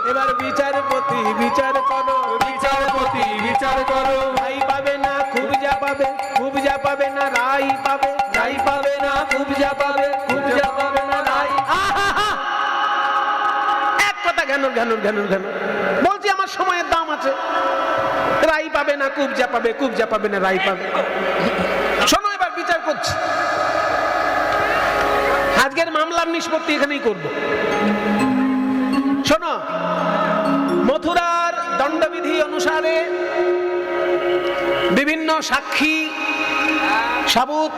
এবার বিচারপতি বিচার করো, বিচারপতি বিচার করো, রাই পাবে না খুব যা পাবে, খুব যা পাবে না রাই পাবে, রাই পাবে না খুব যা পাবে, খুব যা পাবে না রাই। আহা! এক কথা ঘ্যানোর ঘ্যানোর ঘ্যানোর ঘ্যানোর বলছি, আমার সময়ের দাম আছে। রাই পাবে না খুব যা পাবে, খুব যা পাবে না রাই পাবে। শোনো, এবার বিচার করছি। আজকের মামলার নিষ্পত্তি এখানেই করব। শোনো, মথুরার দণ্ডবিধি অনুসারে বিভিন্ন সাক্ষী সাবুত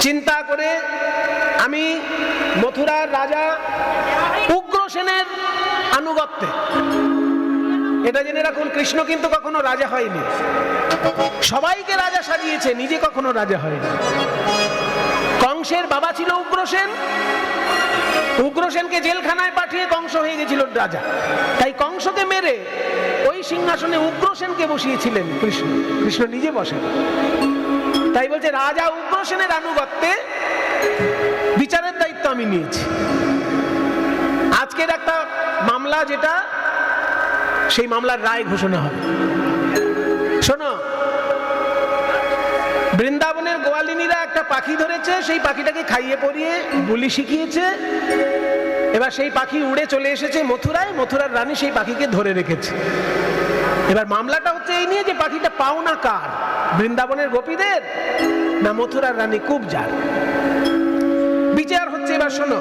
চিন্তা করে আমি মথুরার রাজা উগ্রসেনের আনুগত্যে, এটা জেনে রাখুন, কৃষ্ণ কিন্তু কখনো রাজা হয়নি, সবাইকে রাজা সাজিয়েছে, নিজে কখনো রাজা হয়নি। কংসের বাবা ছিল উগ্রসেন, উগ্রসেনকে জেলখানায় পাঠিয়ে কংস হয়ে গেছিল রাজা, তাই কংসকে মেরে ওই সিংহাসনে উগ্রসেনকে বসিয়েছিলেন কৃষ্ণ, কৃষ্ণ নিজে বসেন। তাই বলছে রাজা উগ্রসেনের আনুগত্যে বিচারের দায়িত্ব আমি নিয়েছি। আজকের একটা মামলা, যেটা সেই মামলার রায় ঘোষণা হবে। শোনো, বৃন্দাবনের গোয়ালিনীরা একটা পাখি ধরেছে, সেই পাখিটাকে খাইয়ে পরিয়ে বুলি শিখিয়েছে। এবার সেই পাখি উড়ে চলে এসেছে মথুরায়, মথুরার রানী সেই পাখিকে ধরে রেখেছে। এবার মামলাটা হচ্ছে এই নিয়ে যে পাখিটা পাওনা কার, বৃন্দাবনের গোপীদের না মথুরার রানী কুবজার। বিচার হচ্ছে, এবার শোনো,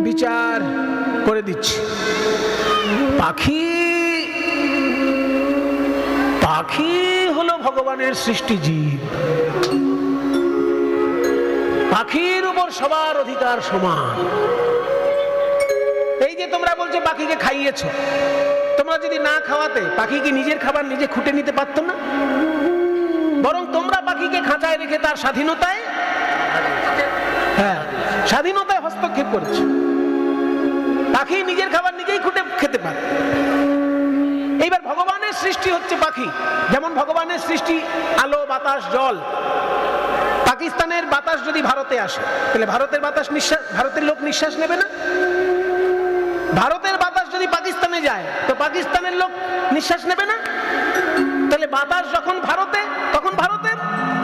বিচার করে দিচ্ছি। পাখি পাখি হলো ভগবানের সৃষ্টি জীব, পাখির উপর সবার অধিকার সমান। এই যে তোমরা বলছো পাখিকে খাইয়েছো, তোমরা যদি না খাওয়াতে পাখি কি নিজের খাবার নিজে খুঁটে নিতে পারতো না? বরং তোমরা পাখিকে খাঁচায় রেখে তার স্বাধীনতায়, হ্যাঁ, স্বাধীনতায় হস্তক্ষেপ করেছো। পাখি নিজের খাবার নিজেই খুঁটে খেতে পারে। এইবার ভগবানের সৃষ্টি হচ্ছে পাখি, যেমন ভগবানের সৃষ্টি আলো, বাতাস, জল। পাকিস্তানের বাতাস যদি ভারতে আসে, তাহলে ভারতের বাতাস নিঃশ্বাস, ভারতের লোক নিঃশ্বাস নেবে না? ভারতের বাতাস যদি পাকিস্তানে যায়, তো পাকিস্তানের লোক নিঃশ্বাস নেবে না? তাহলে বাতাস যখন ভারতে, তখন ভারতের,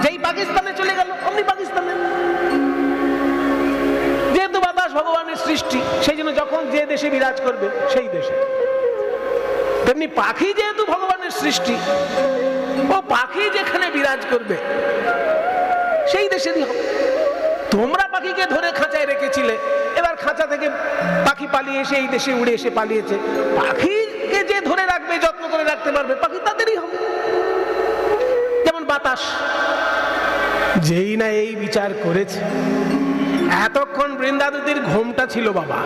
যেই পাকিস্তানে চলে গেল অমনি পাকিস্তানের। যেহেতু বাতাস ভগবানের সৃষ্টি, সেই জন্য যখন যে দেশে বিরাজ করবে সেই দেশে। তেমনি পাখি যেহেতু ভগবানের সৃষ্টি, ও পাখি যেখানে বিরাজ করবে সেই দেশেরই হবে। তোমরা পাখিকে ধরে খাঁচায় রেখেছিলে, এবার খাঁচা থেকে পাখি পালিয়ে এসে এই দেশে উড়ে এসে পালিয়েছে। পাখিকে যে ধরে রাখবে, যত্ন করে রাখতে পারবে, পাখি তাদেরই হবে। যেমন বাতাস, যেই না এই বিচার করেছে, এতক্ষণ বৃন্দাবতীর ঘোমটা ছিল বাবা,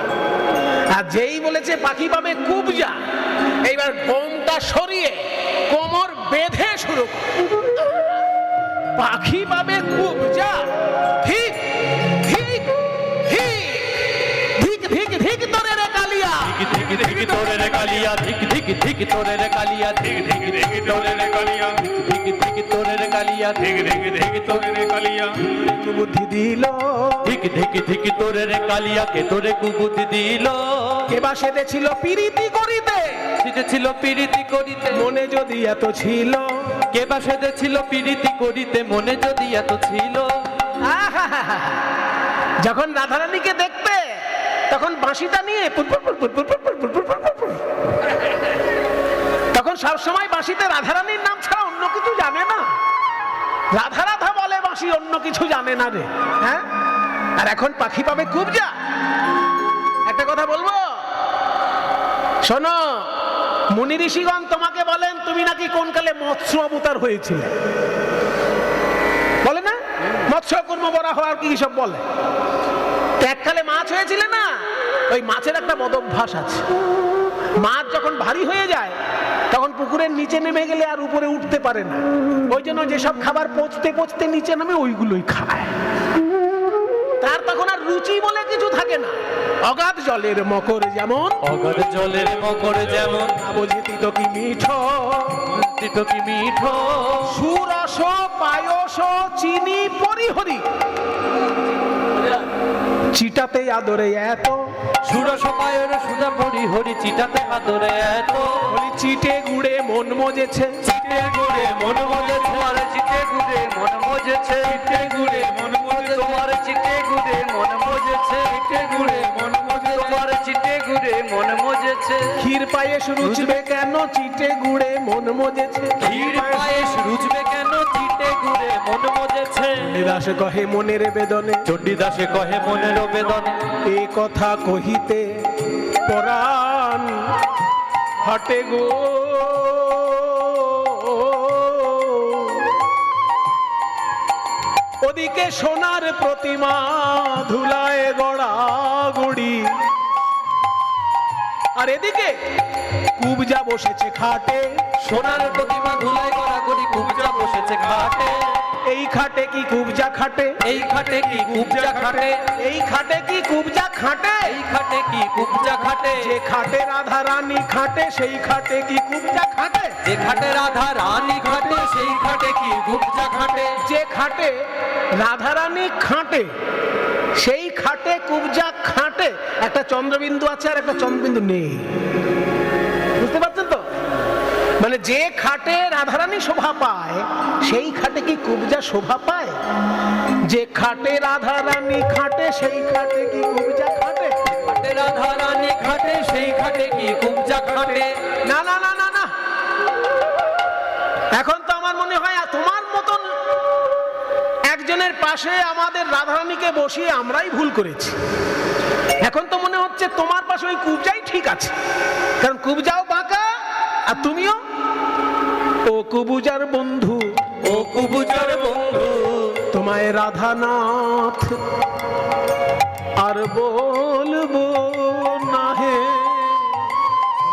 আর যেই বলেছে পাখি পাবে কুবজা, এইবার ঘোমটা সরিয়ে কোমর বেঁধে শুরু করে, পাখি পাবে কুবজা। ঠিক ঠিক ঠিক ঠিক ঠিক ঠিক তোরে রে কালিয়া, ধিক ধিক তোরে রে কালিয়া, ধিক ধিক ধিক তোরে রে কালিয়া, ধিক ধিক ধিক তোরে রে কালিয়া, ধিক ধিক তোরে রে কালিয়া, ধিক ধিক ধিক তোরে রে কালিয়া। কুবুদ্ধি দিল, ধিক ধিক ধিক তোরে রে কালিয়া, কে তোরে কুবুদ্ধি দিল? কে বা সেটেছিল পিরিতি করিতে, সেটেছিল পিরিতি করিতে, মনে যদি এত ছিল। কে বা সেটেছিল পিরিতি করিতে, মনে যদি এত ছিল। যখন রাধারানীকে দেখতে, তখন বাঁশিটা নিয়ে তখন সবসময় বাঁশিতে রাধারানীর নাম ছাড়া অন্য কিছু জানে না। রাধা রাধা বলে বাঁশি, অন্য কিছু জানে না রে। হ্যাঁ, আর এখন পাখি পাবে কুবজা। একটা কথা বলবো, শোনো, মুনি ঋষিগণ তোমাকে বলেন তুমি নাকি কোন কালে মৎস্য অবতার হয়েছিল, বলে না? মৎস্য কুর্ম বরা হওয়ার কি সব বলে। এককালে মাছ হয়েছিল না, ওই মাছের একটা বদ অভ্যাস আছে। মাছ যখন ভারী হয়ে যায়, তখন পুকুরের নিচে নেমে গেলে আর উপরে উঠতে পারে না। ওই জন্য যেসব খাবার পচতে পচতে নিচে নামে, ওইগুলোই খায়। তার তখন আর রুচি বলে কিছু থাকে না। অগাধ জলের মকর যেমন, অগাধ জলের মকর যেমন, বুঝিতি তো কি মিঠো, বুঝিতি তো কি মিঠো, সুরস পায়স চিনি পরিহরি। চিটাতে আদরে এত, সুরস পায়ের সুধা পড়ি হরি চিটাতে আদরে এত, বলি চিটে গুড়ে মন মজেছে, চিটে গুড়ে মন মজেছে, তোমার চিটে গুড়ে মন মজেছে, চিটে গুড়ে মন মজেছে, তোমার চিটে গুড়ে মন মজেছে, চিটে গুড়ে মন মজেছে, তোমার চিটে গুড়ে মন মজেছে। ক্ষীর পায়েস রুচবে কেন চিটে গুড়ে মন মজেছে, ক্ষীর পায়েস রুচবে কেন চিটে গুড়ে মন মজেছে। নিরাশ কহে মনের বেদনে, চণ্ডীদাসে কহে মনের বেদনে, এ কথা কহিতে পরাণ হাটে গো। ওদিকে সোনার প্রতিমা ধুলায় গড়া গড়ি, আর এদিকে কুবজা বসেছে খাটে, সোনার প্রতিমা ধুলায় গড়াগড়ি কুবজা বসেছে খাটে। এই খাটে কি কুবজা খাটে, এই খাটে কি কুবজা খাটে, এই খাটে কি কুবজা খাটে, এই খাটে কি কুবজা খাটে। যে খাটে রাধা রানী খাটে সেই খাটে কি কুবজা খাটে, যে খাটে রাধা রানী খাটে সেই খাটে কি কুবজা খাটে। যে খাটে রাধা রানী খাটে সেই খাটে কুবজা খাটে। একটা চন্দ্রবিন্দু আছে আর একটা চন্দ্রবিন্দু নেই, বুঝতে পারছেন তো? মানে যে খাটে রাধারানী শোভা পায় সেই খাটে কি কুবজা শোভা পায়? যে খাটে রাধারানী খাটে সেই খাটে কি কুবজা খাটে? খাটে রাধা রানী খাটে সেই খাটে কি কুবজা খাটে। না না না না না, এখন তো আমার মনে হয় তোমার মতন একজনের পাশে আমাদের রাধারানীকে বসিয়ে আমরাই ভুল করেছি। এখন তো মনে হচ্ছে তোমার পাশে ওই কুবজাই ঠিক আছে, কারণ কুবজাও বাঁকা আর তুমিও। ও কুবুজার বন্ধু, ও কুবুজার বন্ধু, তোমায় রাধানাথ আর বলবো না হে।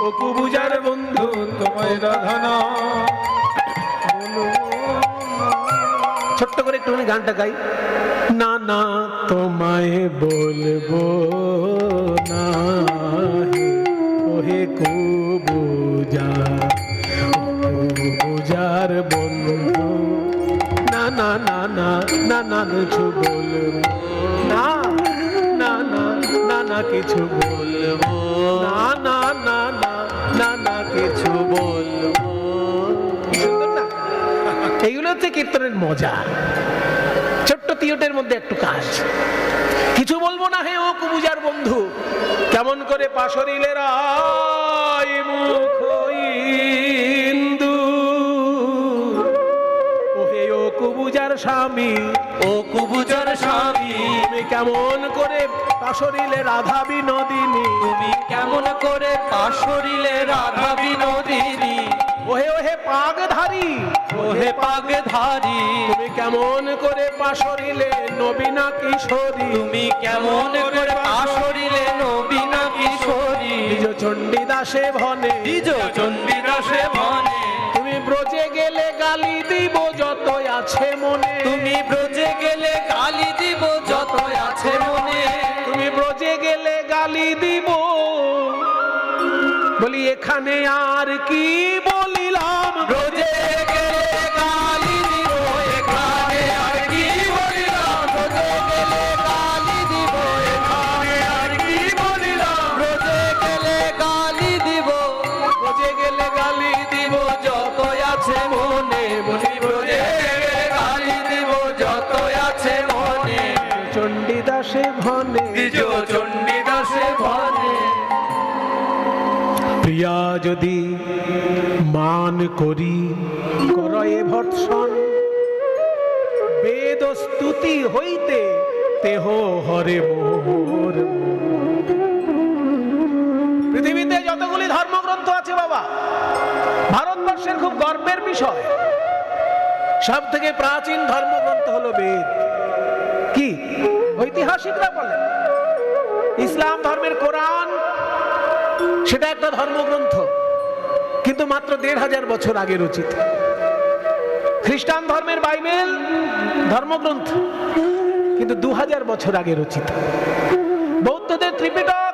ও কুবুজার বন্ধু তোমায় রাধানাথ, ছোট্ট করে একটুখানি গানটা গাই। না না তোমায় বলবো না হে, ওহে কুবুজা, কুবুজার বন্ধু। না না না না না না কিছু বলবো না, না না না না কিছু বলবো না, না না না না না কিছু বলবো। সুন্দর না? এইগুলো হচ্ছে কীর্তনের মজা। ছোট্ট তিয়টের মধ্যে একটু কাজ। কিছু বলবো না হে ও কুবুজার বন্ধু, কেমন করে পাশরিলে রায় মুখ ইন্দু। ও হে ও কুবুজার স্বামী, ও কুবুজার স্বামী, তুমি কেমন করে পাশরিলে রাধা বিনোদিনী। তুমি কেমন করে পাশরিলে রাধা বিনোদিনী। ওহে ওহে পাগধারী, ওহে পাগধারী, তুমি কেমন করে পাশরিলে নবীনা কিশোরী। তুমি কেমন করে পাশরিলে নবীনা কিশোরী। নিজ চণ্ডীদাসে ভনে, নিজ চণ্ডীদাসে ভনে, তুমি ব্রজে গেলে গালি দিব যত আছে মনে। তুমি ব্রজে গেলে গালি দিব যত আছে মনে। তুমি ব্রজে গেলে গালি দিব, বলি এখানে আর কি বলিলাম। ব্রজে গেলে গালি দিব, এখানে আর কি বলিলাম। ব্রজে গেলে গালি দিব, এখানে আর কি বলিলাম। ব্রজে গেলে গালি দিব, ব্রজে গেলে গালি দিব যত আছে মনে। বলি ব্রজে গেলে গালি দিব যত আছে মনে। চণ্ডীদাসে ভনে, নিজ চণ্ডীদাসে ভনে। প্রিয়া যদি মান করি করয়ে ভর্ৎসন, বেদ স্তুতি হইতে তেহ হরে মোর। পৃথিবীতে যতগুলি ধর্মগ্রন্থ আছে বাবা, ভারতবর্ষের খুব গর্বের বিষয়, সব থেকে প্রাচীন ধর্মগ্রন্থ হলো বেদ। কি ঐতিহাসিকরা বলেন ইসলাম ধর্মের কোরআন সেটা একটা ধর্মগ্রন্থ, কিন্তু মাত্র 1500 বছর আগে রচিত। খ্রিস্টান ধর্মের বাইবেল ধর্মগ্রন্থ, কিন্তু 2000 বছর আগে রচিত। বৌদ্ধদের ত্রিপিটক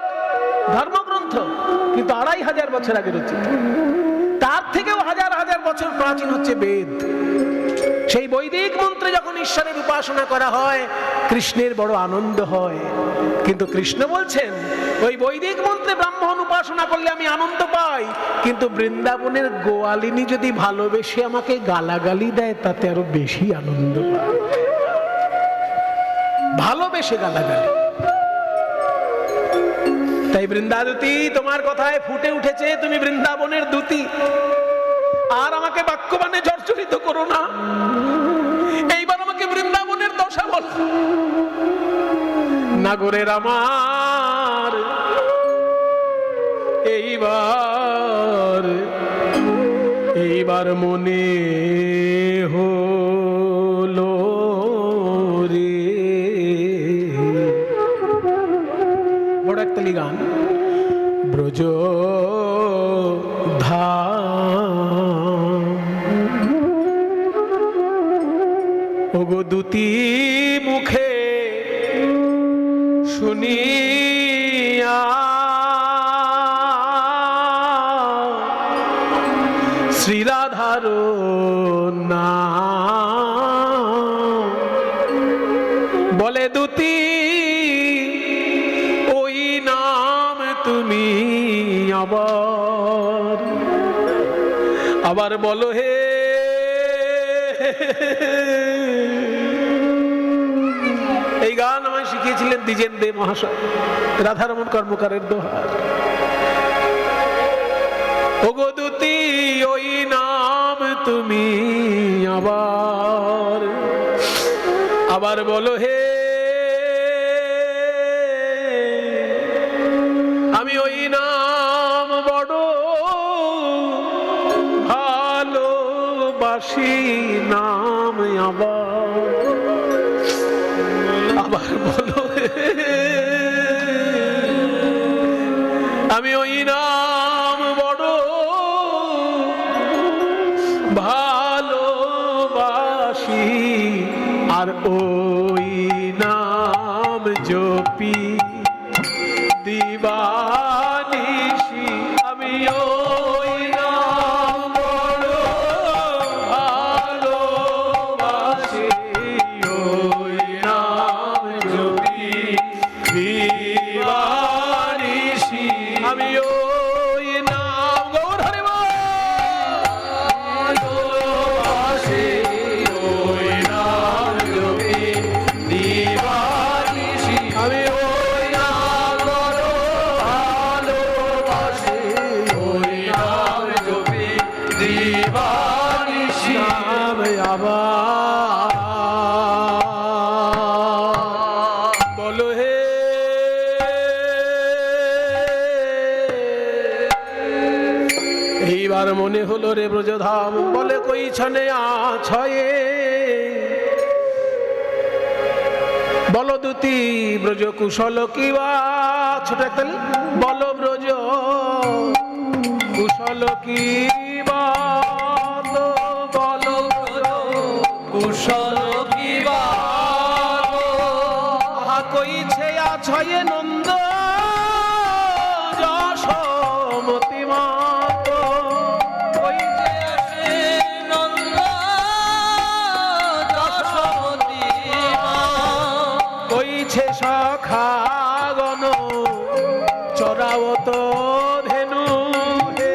ধর্মগ্রন্থ, কিন্তু 2500 বছর আগে রচিত। তার থেকেও হাজার হাজার বছর প্রাচীন হচ্ছে বেদ। সেই বৈদিক মন্ত্রে যখন ঈশ্বরের উপাসনা করা হয় কৃষ্ণের বড় আনন্দ হয়। কিন্তু কৃষ্ণ বলছেন ওই বৈদিক মন্ত্রে ব্রাহ্মণ উপাসনা করলে আমি আনন্দ পাই, কিন্তু বৃন্দাবনের গোয়ালিনী যদি ভালোবেসে আমাকে গালাগালি দেয় তাতে আরো বেশি আনন্দ পাই। ভালোবেসে গালাগালি। তাই বৃন্দাদূতী তোমার কথায় ফুটে উঠেছে, তুমি বৃন্দাবনের দূতী। আর আমাকে বাক্যবাণে জর্জরিত করো না, এইবার আমাকে বৃন্দাবনের দশা বল। নাগরের আমার এইবার মনে হলো রে। বড় একতালি গান। ব্রজ ওগো দূতী মুখে শুনিয়া শ্রীরাধার নাম বলে দূতী ওই নাম তুমি আবার বলো হে। এই গান আমায় শিখিয়েছিলেন দ্বিজেন দে মহাশয়, রাধারমণ কর্মকারের দোহার। ওগো দূতী ওই নাম তুমি আবার বলো হে। আমি ওই নাম বড় ভালোবাসি, নাম আবার বলো হে। আমি ওই নাম বড় ভালোবাসি, আর ওই নাম জপি দিবানিশি। আমি ওই নাম বড় ভালোবাসি, ওই নাম জপি দিবানিশি। আমি ওই নাম গৌর হরি ভালোবাসি, ওই নাম জপি দিবানিশি। আমি ওই নাম বড় ভালোবাসি, ওই নাম জপি দিবানিশি। নাম আবার বলো হে। এইবার মনে হলো রে ব্রজধাম, বলে কই ছনে আছয়ে। বলো দূতী ব্রজ কুশল কিবা, ছোট একটা বলো ব্রজ কুশল কিবা, বলো কুশল কিবা কইছে আছয়ে নন্দ যশোমতি মাত। কইছে আসে নন্দ যশোমতি মা। কইছে সখাগণ চরাবত ধেনু হে।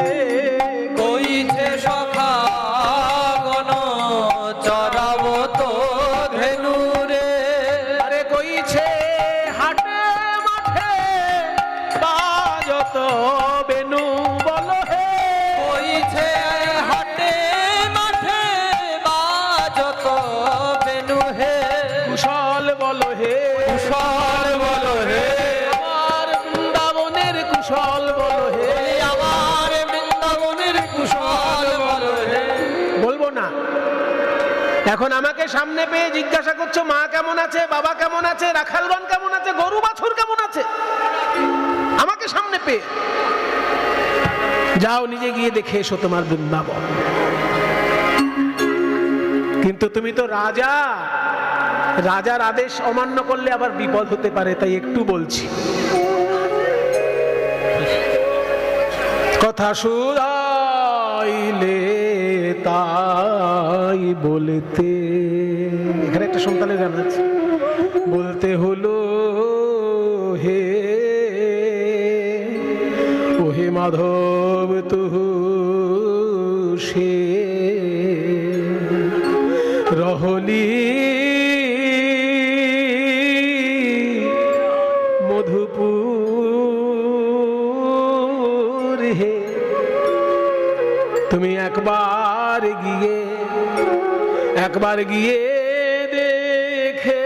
কইছে সখাগণ চরাবত ধেনু রে। আরে কইছে হাটে মাঠে বাজত বেনু, বলো হে। কইছে হাটে মাঠে বাজত বেনু হে। কুশল বলো হে, কুশল বলো হে। আমার বৃন্দাবনের কুশল বলো হে। আমার বৃন্দাবনের কুশল বলো হে। বলবো না। এখন আমাকে সামনে পেয়ে জিজ্ঞাসা করছো মা কেমন আছে, বাবা কেমন আছে, রাখালগণ কেমন আছে, গরু বাছুর কেমন আছে, আমাকে সামনে পেয়ে। যাও নিজে গিয়ে দেখে এসো তোমার বৃন্দাবন। কিন্তু তুমি তো রাজা, রাজার আদেশ অমান্য করলে আবার বিপদ হতে পারে, তাই একটু বলছি। কথা শুধাই চাইলে তাই বলতে, এখানে একটা সন্তানের গান আছে, বলতে হলো হে ওহে মাধব তুহু সে রহলি মধুপুর হে, তুমি একবার গিয়ে দেখে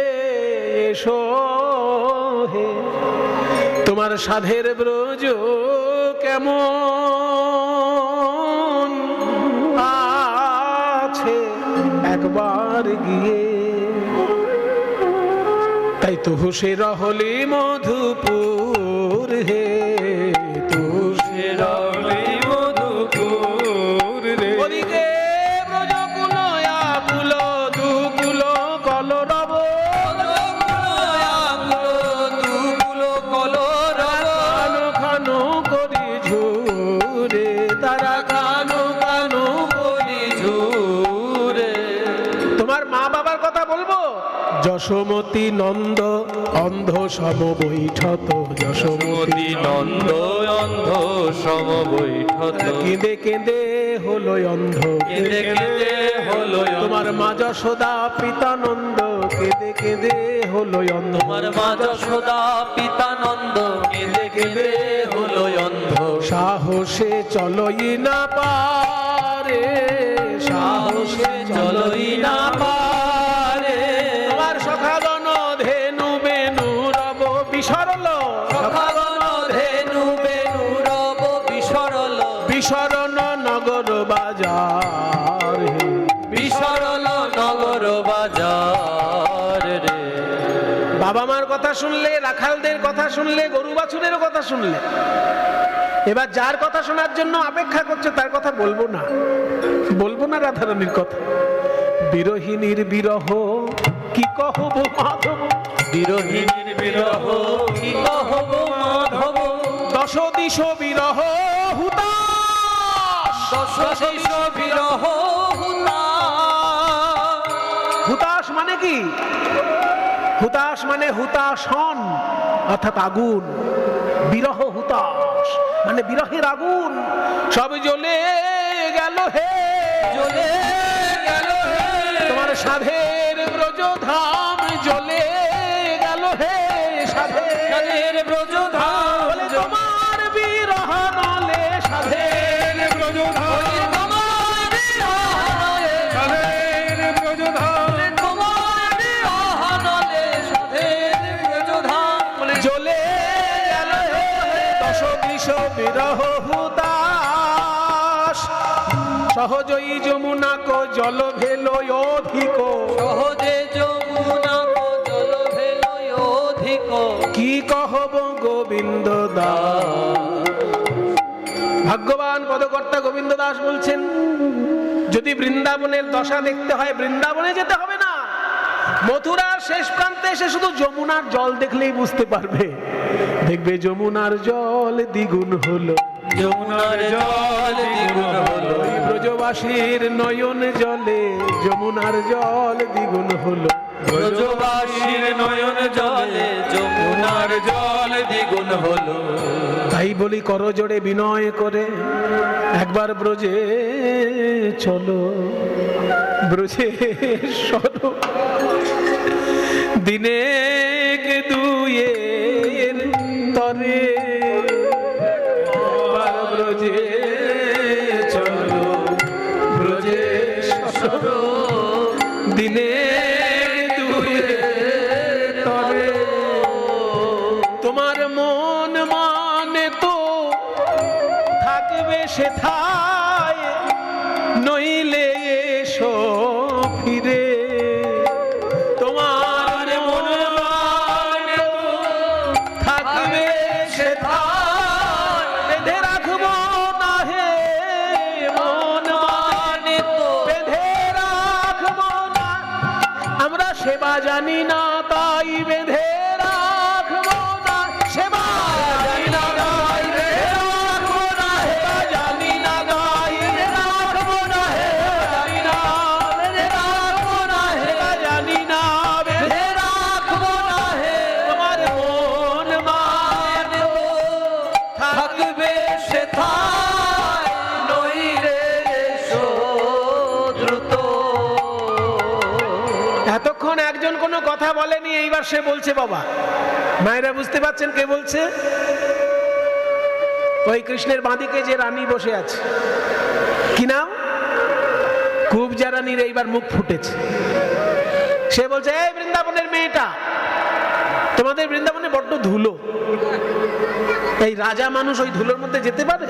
এসো হে, তোমার সাধের ব্রজ কেমন আছে একবার গিয়ে। তাই তুহু সে রহলি মধুপুর হে, তুহু সে রহলি মধুপুর রে, ওদিকে ব্রজকুল আকুল দুকুল কলরব, খানো খানো করি ঝুরে, তারা খানো খানো করি ঝুরে। তোমার মা বাবার কথা বলবো, যশোমতী নন্দ অন্ধ সম বৈঠত, যশোমতী নন্দ অন্ধ সম বৈঠত, কেঁদে কেঁদে হলো অন্ধ, কেঁদে কেঁদে হলো তোমার মা যশোদা পিতা নন্দ, কেঁদে কেঁদে হলো অন্ধ, তোমার মা যশোদা পিতা নন্দ, কেঁদে কেঁদে হলো অন্ধ। সাহসে চলই না পারে, সাহসে চলই না পারে, তোমার সখাগণ ধেনু বেনু রব বিসরল, সখাগণ ধেনু বেনু রব বিসরল, বিসরণ নগর বাজার হে, বিসরল নগর বাজার রে। বাবা মার কথা শুনলে, রাখালদের কথা শুনলে, গরু বাছুরের কথা শুনলে, এবার যার কথা শোনার জন্য অপেক্ষা করছে তার কথা বলবো না রাধারানীর কথা। বিরহিনীর বিরহ কি কহব মাধব, বিরহিনীর বিরহ কি কহব মাধব, দশ দিশ বিরহ হুতাশ, দশ দিশ বিরহ হুতাশ। হুতাশ মানে কি? হুতাশ মানে হুতাশন অর্থাৎ আগুন, বিরহ হুতাশ মানে বিরহের আগুন, সব জ্বলে গেল হে, জ্বলে গেল হে, তোমার সাধের ব্রজধাম জ্বলে গেল হে, সাধের ব্রজধাম, বলে তোমার বিরহ নলে সাধের ব্রজধাম, তোমার ব্রজধাম, তোমার বিরহনলে সাধের ব্রজধাম, জ্বলে গেল হে দশ বিষ বিরহ হুতাশ, সহজই যমুনা কো জল ভেলো অধিক, সহজে যমুনা কো জল ভেলো অধিক, কি কহব গোবিন্দ দাস। ভাগ্যবান পদকর্তা গোবিন্দ দাস বলছেন, যদি বৃন্দাবনের দশা দেখতে হয় বৃন্দাবনে যেতে হবে না, মথুরার শেষ প্রান্তে এসে শুধু যমুনার জল দেখলেই বুঝতে পারবে। দেখবে যমুনার জল দ্বিগুণ হলো, যমুনার জল দ্বিগুণ হলো, ব্রজবাসীর নয়ন জলে যমুনার জল দ্বিগুণ হলো, ব্রজবাসীর নয়ন জলে যমুনার জল দ্বিগুণ হলো। তাই বলি করজোড়ে বিনয় করে একবার ব্রজে চলো, ব্রজে সরো, দিনে কে দুয়ের তরে, একবার ব্রজে চলো, ব্রজে সরো, দিনে দুয়ের তরে, তোমার মন মানে তো থাকবে সেথায়, নইলে এসো ফিরে, তোমার মন মানে তো থাকবে সেথায়, বেঁধে রাখবো না হে মন মানে তো, বেঁধে রাখবো না, আমরা সেবা জানি না তাই বেঁধে রাখবো না, সেবা জানি না তাই বেঁধে রাখবো না, সেবা জানি না তাই বেঁধে রাখবো কথা বলেনি, এইবার সে বলছে বাবা। মায়েরা বুঝতে পারছেন কে বলছে? ওই কৃষ্ণের বাঁদিকে যে রানী বসে আছে, কি নাম? কুবজা রানীর এইবার মুখ ফুটেছে। সে বলছে, এই বৃন্দাবনের মেয়েটা, তোমাদের বৃন্দাবনে বড্ড ধুলো, এই রাজা মানুষ ওই ধুলোর মধ্যে যেতে পারে?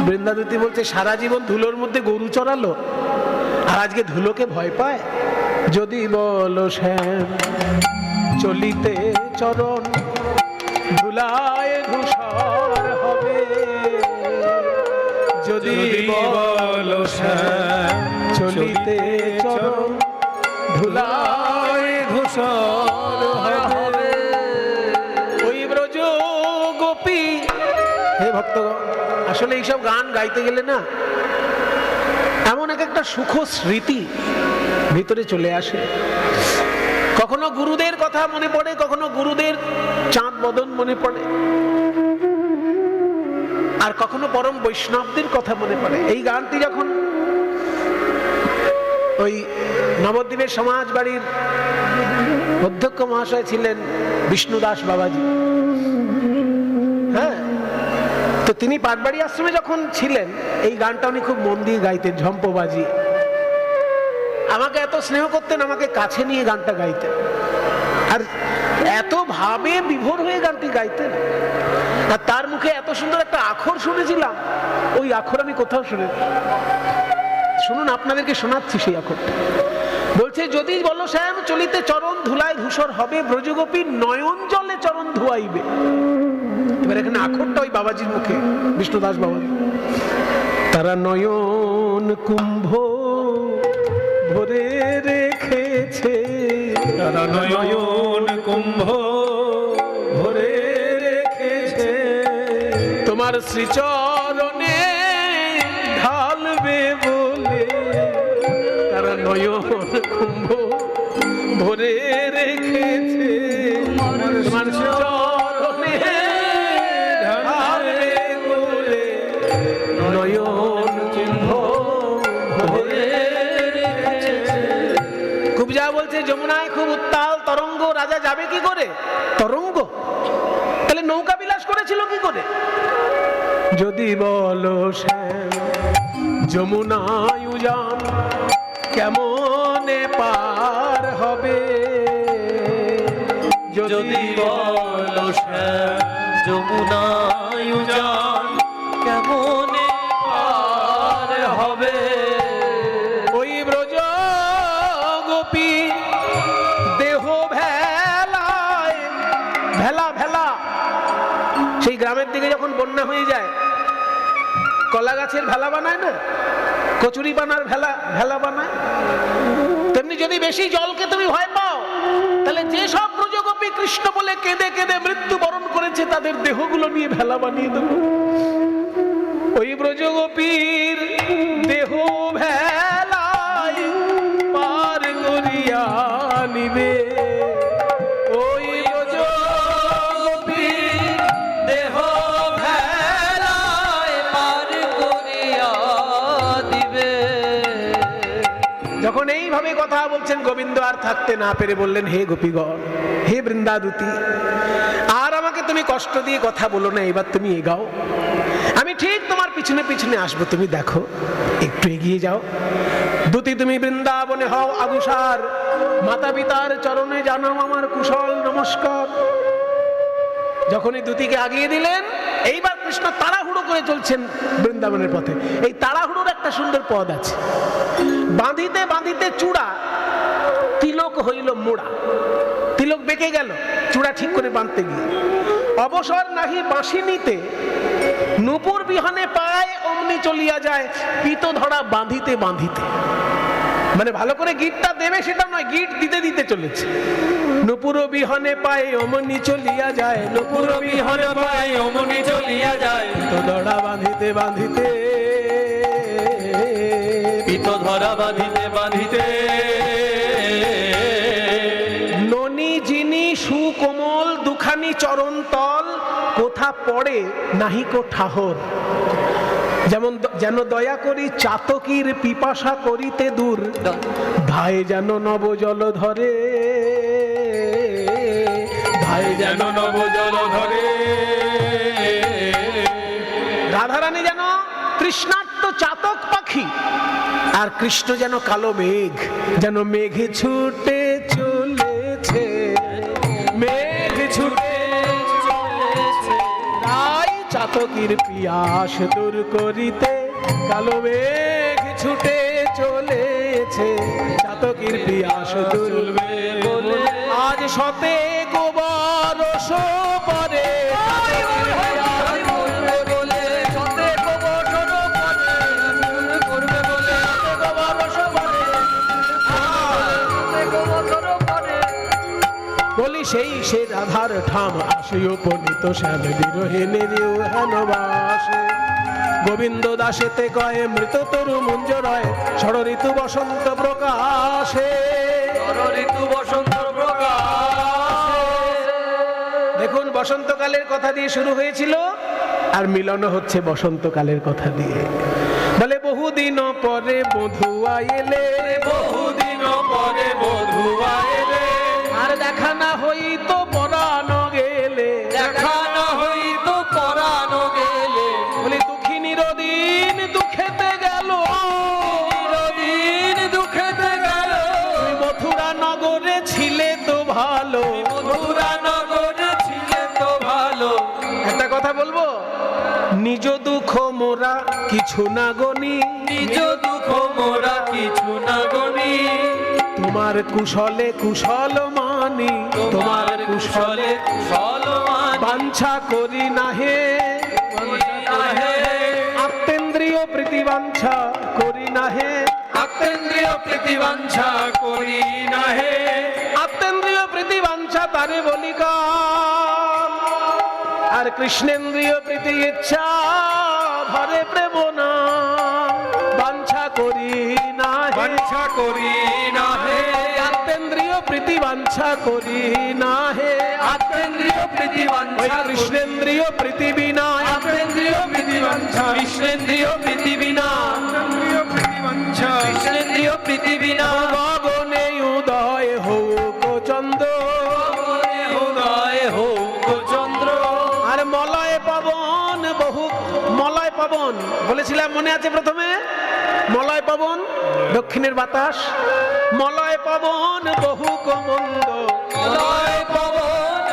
বৃন্দাবতী বলছে, সারা জীবন ধুলোর মধ্যে গরু চড়ালো, আর আজকে ধুলোকে ভয় পায়? যদি বলো শ্যাম চলিতে চরণ ধুলায় ধূসর হবে, যদি বলো শ্যাম চলিতে চরণ ধুলায় ধূসর হবে। ওই ব্রজ গোপী, হে ভক্তগণ, আসলে এইসব গান গাইতে গেলে না এমন একটা সুখ স্মৃতি ভিতরে চলে আসে। কখনো গুরুদের কথা মনে পড়ে, কখনো গুরুদের চাঁদ বদন মনে পড়ে, আর কখনো পরম বৈষ্ণবদের কথা মনে পড়ে। এই গানটি যখন ওই নবদ্বীপের সমাজ বাড়ির অধ্যক্ষ মহাশয় ছিলেন বিষ্ণুদাস বাবাজি, হ্যাঁ, তো তিনি পাটবাড়ি আশ্রমে যখন ছিলেন এই গানটা উনি খুব মন দিয়ে গাইতেন, ঝম্প বাজিয়ে। আমাকে এত স্নেহ করতেন, আমাকে কাছে নিয়ে গানটা গাইতেন, আর এত ভাবে বিভোর হয়ে গানটি গাইতেন। আর তার মুখে এত সুন্দর একটা আখর শুনেছিলাম, ওই আখর আমি কোথাও শুনে। শুনুন, আপনাদেরকে শোনাচ্ছি সেই আখরটা। বলছে, যদি বলো শ্যাম চলিতে চরণ ধুলায় ধূসর হবে, ব্রজগোপী নয়ন জলে চরণ ধুয়াইবে। এবার এখানে আখরটা ওই বাবাজির মুখে, বিষ্ণুদাস বাবাজি। তারা নয়ন কুম্ভ ভরে রেখেছে, তারা নয়ন কুম্ভ ভরে রেখেছে, তোমার শ্রীচরণে ঢালবে বলে। তারা নয়ন কুম্ভ ভরে রেখেছে, তোমার শ্রীচরণে ঢালবে বলে, নয়ন কুম্ভ ভরে রেখেছে। কুবজা বলছে, যমুনায় খুব উত্তাল তরঙ্গ, রাজা যাবে কি করে? তরঙ্গ তাহলে নৌকা বিলাস করেছিল কি করে? যদি বলো শ্যাম যমুনায় উজান কেমনে পার হবে, যদি বলো শ্যাম যমুনায় উজান কেমনে পার হবে। ওই ব্রজ গোপী দেহ ভেলায়, ভেলা ভেলা, সেই গ্রামের দিকে যখন বন্যা হয়ে যায় কলা গাছের ভেলা বানায় না, কচুরি বানার ভেলা ভেলা বানায়, তেমনি যদি বেশি জলকে তুমি ভয় পাও, তাহলে যে সব ব্রজগোপী কৃষ্ণ বলে কেঁদে কেঁদে মৃত্যুবরণ করেছে তাদের দেহগুলো নিয়ে ভেলা বানিয়ে দেবো। ওই ব্রজগোপীর দেহ ভেলায় পার করিয়া নিবে। ওই ব্রজগোপীর দেহ ভেলায় পার করিয়া দিবে। যখন এইভাবে কথা বলছেন, গোবিন্দ আর থাকতে না পেরে বললেন, হে গোপীগণ, হে বৃন্দাদূতী, আর আমাকে তুমি কষ্ট দিয়ে কথা বলো না, এবার তুমি এগাও, আমি ঠিক তোমার পিছনে পিছনে আসবো, তুমি দেখো, একটু এগিয়ে যাও। দূতী তুমি বৃন্দাবনে হও আগুসার, মাতা পিতার চরণে জানাও আমার কুশল নমস্কার। যখনই দূতীকে আগিয়ে দিলেন, এইবার কৃষ্ণ তাড়াহুড়ো করে চলছেন বৃন্দাবনের পথে। এই তাড়াহুড়োর একটা সুন্দর পদ আছে, বাঁধিতে বাঁধিতে চূড়া তিলক হইল মোড়া। তিলক বেঁকে গেল চূড়া ঠিক করে বাঁধতে গিয়ে। অবসর নাহি বাঁশি নিতে, নূপুর বিহনে পায় অমনি চলিয়া যায়, পিত ধরা বাঁধিতে বাঁধিতে। মানে ভালো করে গিটটা দেবে সেটা নয়, গিট দিতে দিতে চলেছে। নূপুর বিহনে পায় অমনি চলিয়া যায়, নূপুর বিহনে পায় অমনি চলিয়া যায়, পিত ধরা বাঁধিতে বাঁধিতে, পিত ধরা বাঁধিতে বাঁধিতে। ননি যিনি সুকোমল দুখানি চরণ তল, কোথা পড়ে নাহিকো ঠাহর। যেন দয়া করি চাতকীর পিপাসা করিতে দূর, ধায় যেন নব জল ধরে, ধায় যেন নব জল ধরে। রাধারানী যেন তৃষ্ণার্ত চাতক পাখি, আর কৃষ্ণ যেন কালো মেঘ, যেন মেঘে ছুটে চলেছে, মেঘ ছুটে চলেছে, তাই চাতকীর পিয়াস দূর করিতে কালো মেঘ ছুটে চলেছে, চাতকীর পিয়াস দূর বলে আজ শতে গোবরস পরে, বলি সেই সে রাধার ঠাম আসে উপনীত শ্যাম বিরোহিণীর হেনবাসে, গোবিন্দ দাসেতে কয়ে মৃত তরু মুঞ্জরয়, ষড় ঋতু বসন্ত প্রকাশে, ঋতু বসন্ত প্রকাশে। দেখুন বসন্তকালের কথা দিয়ে শুরু হয়েছিল, আর মিলন হচ্ছে বসন্তকালের কথা দিয়ে। বলে বহুদিন পরে বধুয়া এলে, বহুদিন পরে বধুয়া এলে, আর দেখা না হইতো পরানো গেলে, দেখা না হইতো পরানো গেলে, বলি দুঃখিনীর দিন দুঃখেতে গেল, চিরদিন দুঃখেতে গেল, তুমি মথুরা নগরে ছিলে তো ভালো, মথুরা নগরে ছিলে তো ভালো। একটা কথা বলবো, নিজ দুঃখ মোরা কিছু না গনি, নিজ দুঃখ মোরা কিছু না গনি, তোমার কুশলে কুশল মানি, তোমার কুশলে কুশল মানি, বাঞ্ছা করি না হে, নাহে আত্মেন্দ্রিয় প্রীতি বাঞ্ছা করি না হে, আত্মেন্দ্রিয় প্রীতিবাঞ্ছা করি নাহে, আত্মেন্দ্রিয় প্রীতি বাঞ্ছা তারে বলি কাম, আর কৃষ্ণেন্দ্রিয় প্রীতি ইচ্ছা ভরে প্রেম না, বাঞ্ছা করি না হে, বাঞ্ছা করি নাহে, আত্মেন্দ্রিয় প্রীতি বাঞ্ছা করি না হে, আত্মেন্দ্রিয় ওই প্রীতিবাঞ্ছা কৃষ্ণেন্দ্রিয় প্রীতি বিনা, আত্মেন্দ্রিয় প্রীতিবাঞ্ছা, কৃষ্ণেন্দ্রিয় প্রীতি বিনা, কৃষ্ণেন্দ্রিয় প্রীতি বিনা, গগনে উদয় হোক চন্দ্র, উদয় হোক চন্দ্র, আর মলয় পবন বহু, মলয় পবন বলেছিলাম মনে আছে প্রথমে, মলয় পবন দক্ষিণের বাতাস, মলয় পবন বহু কমন্দ, উদয় পবন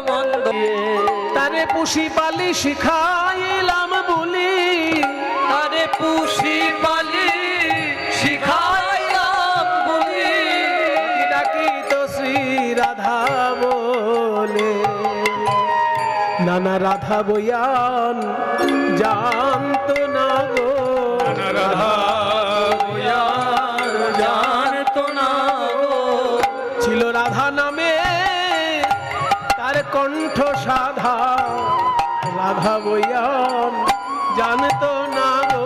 মন্দ, তারে পুষি পালি শিখাইলাম বলি, তারে পুষি পালি শিখাইলাম বলি, ডাকি তো শ্রী রাধা বলে, নানা রাধা বয়ান জানতো না গো, রাধা বয়ান জানতো না গো, ছিল রাধা নামে তার কণ্ঠ সাধা, রাধা বয়ান জানতো না গো,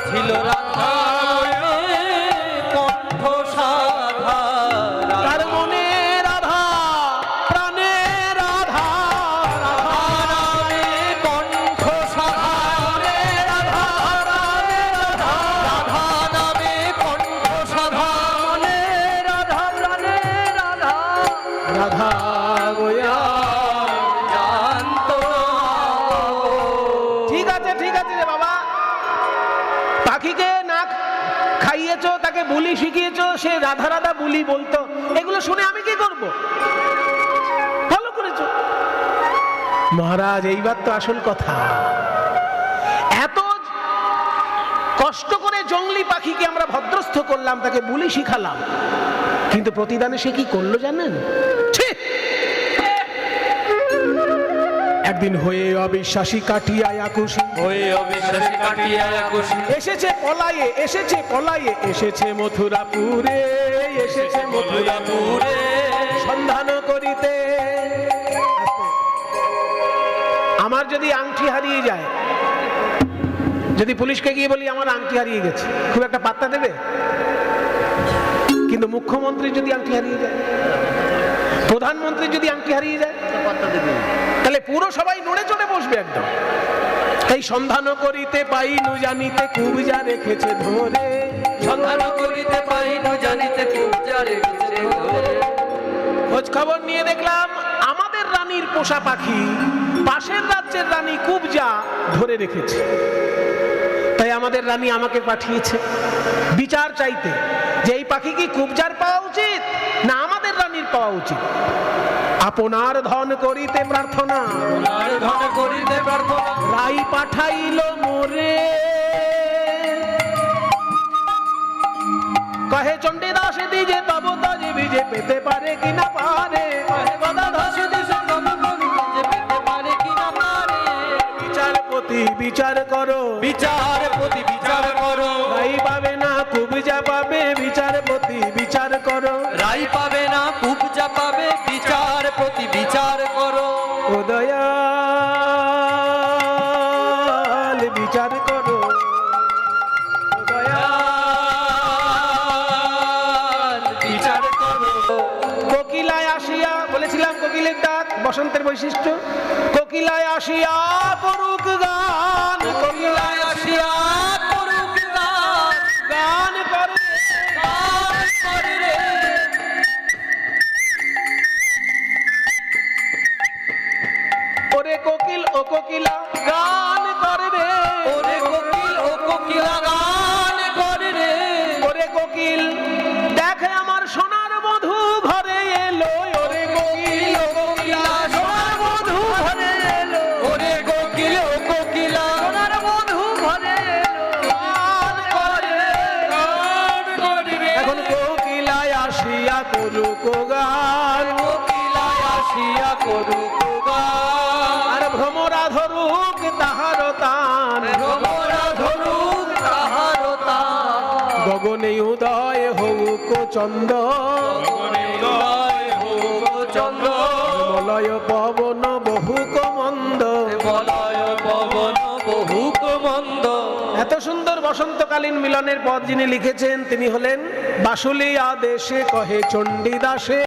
ছিল রাধা কণ্ঠ সাধা, তার মনে রাধা প্রাণে রাধা, রাধা নামে কণ্ঠ সাধা, রাধা রাধে রাধা, রাধা নামে কণ্ঠ সাধা, মনে রাধা প্রাণে রাধা, রাধা বয়ান জানতো না গো। ঠিক আছে রে বাবা, পাখিকে না খাইয়েছো, তাকে বুলি শিখিয়েছো, সে রাধা রাধা বুলি বলতো, এগুলো শুনে আমি কি করব? ভালো করেছো মহারাজ, এইবার তো আসল কথা। এত কষ্ট করে জংলি পাখিকে আমরা ভদ্রস্থ করলাম, তাকে বুলি শিখালাম, কিন্তু প্রতিদানে সে কি করলো জানেন? ছি! একদিন হয়ে অবিশ্বাসী কাটিয়া একুশি, হয়ে অবিশ্বাসী কাটিয়া একুশি, এসেছে পলায়ে, এসেছে পলায়ে, এসেছে মথুরাপুরে, এসেছে মথুরাপুরে সন্ধান করিতে। আমার যদি আংটি হারিয়ে যায়, যদি পুলিশকে গিয়ে বলি আমার আংটি হারিয়ে গেছে, খুব একটা পাত্তা দেবে? কিন্তু মুখ্যমন্ত্রী যদি আংটি হারিয়ে যায়, প্রধানমন্ত্রী যদি আংটি হারিয়ে যায়, তাহলে পুরো সবাই নড়ে চড়ে বসবে একদম। এই সন্ধান করিতে পাইনু জানিতে কুবজা রেখেছে ধরে, সন্ধান করিতে পাইনু জানিতে কুবজা রেখেছে ধরে। খোঁজ খবর নিয়ে দেখলাম আমাদের রানীর পোষা পাখি পাশের রাজ্যের রানী কুবজা ধরে রেখেছে। তাই আমাদের রানী আমাকে পাঠিয়েছে বিচার চাইতে, যে এই পাখি কি কুবজার পাওয়া উচিত না আমাদের রানীর পাওয়া উচিত। আপনার ধন করিতে প্রার্থনা, আর ধন করিতে প্রার্থনা, রাই পাঠাইল মোরে। কহে চণ্ডীদাস দিজে তব তজি বিজে পেতে পারে কিনা পারে, কহে গদাধর দিশে তব যে পেতে পারে কিনা পারে। বিচারপতি বিচার করো, বিচারপতি বিচার করো, রাই পাবে না কুবজা পাবে, বিচারপতি বিচার করো। রাই পাবে না কুবজা পাবে, বিচারপতি বিচার করো। ও দয়াল বিচার করো, ও দয়াল বিচার করো। কোকিলায় আসিয়া, বলেছিলাম কোকিলের ডাক বসন্তের বৈশিষ্ট্য, কোকিলায় আসিয়া করুক গান, কোকিলায় আসিয়া করুক গান, গান করে গান করে রে। ওরে কোকিল ও কোকিলা গান করে রে, ওরে কোকিল ও কোকিলা গান করে রে। ওরে কোকিল দেখে আমার সোনার বধূ ঘরে এলো, ওরে কোকিল ও কোকিলা সোনার বধূ ঘরে এলো, ওরে কোকিল ও কোকিলা সোনার বধূ ঘরে এলো। গান করে রে, গান করে রে। এখন কোকিলায় আসিয়া করুক গান, কোকিলায় আসিয়া করুক গান, আর ভ্রমরা ধরুক তাহার তান, ভ্রমরা ধরুক তাহার তান। গগনে উদয় হউক চন্দ, উদয় হোক চন্দ্র, মলয় পবন বহুক মন্দ। মলয় পবন বহুক মন্দ। এত সুন্দর বসন্তকালীন মিলনের পদ যিনি লিখেছেন তিনি হলেন বাসুলিয়া দেশে কহে চণ্ডীদাসে।